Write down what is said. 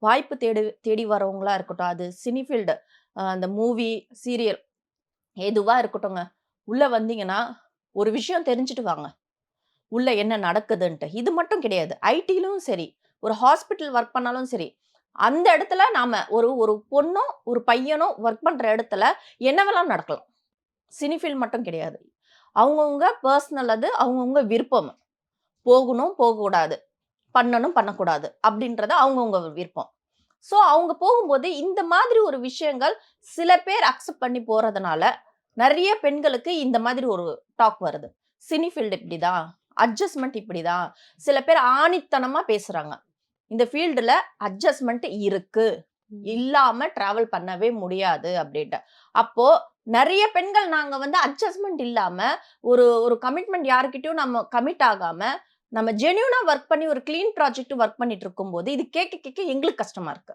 வாய்ப்பு தேடி தேடி வரவங்களா இருக்கட்டும், அது சினி ஃபீல்டு அந்த மூவி, சீரியல் எதுவா இருக்கட்டுங்க. உள்ள வந்தீங்கன்னா, ஒரு விஷயம் தெரிஞ்சுட்டு வாங்க. உள்ள என்ன நடக்குதுன்ட்டு. இது மட்டும் கிடையாது. ஐடிலும் சரி, ஒரு ஹாஸ்பிட்டல் வொர்க் பண்ணாலும் சரி, அந்த இடத்துல நாம ஒரு ஒரு பொண்ணோ, ஒரு பையனோ வொர்க் பண்ற இடத்துல என்னவெல்லாம் நடக்கலாம். சினி ஃபீல்ட் மட்டும் கிடையாது. அவங்கவங்க பெர்சனல் அது அவங்கவங்க விருப்பம். போகணும், போகக்கூடாது. பண்ணணும், பண்ணக்கூடாது. அப்படின்றது அவங்கவங்க விருப்பம். ஸோ அவங்க போகும்போது இந்த மாதிரி ஒரு விஷயங்கள் சில பேர் அக்செப்ட் பண்ணி போறதுனால, நெறைய பெண்களுக்கு இந்த மாதிரி ஒரு டாக் வருது. சினி ஃபீல்ட் இப்படிதான். அட்ஜஸ்ட்மென்ட் இப்படிதான். சில பேர் ஆணித்தனமா பேசுறாங்க. இந்த ஃபீல்டுல அட்ஜஸ்ட்மென்ட் இருக்கு. இல்லாம டிராவல் பண்ணவே முடியாது அப்படின்ட்டு. அப்போ நெறைய பெண்கள் நாங்க வந்து அட்ஜஸ்ட்மென்ட் இல்லாம, ஒரு ஒரு கமிட்மென்ட் யார்கிட்டயும் நம்ம கமிட் ஆகாம, நம்ம ஜென்யூனா வொர்க் பண்ணி ஒரு கிளீன் ப்ராஜெக்ட் வொர்க் பண்ணிட்டு இருக்கும்போது, இது கேட்க கேட்க எங்களுக்கு கஷ்டமா இருக்கு.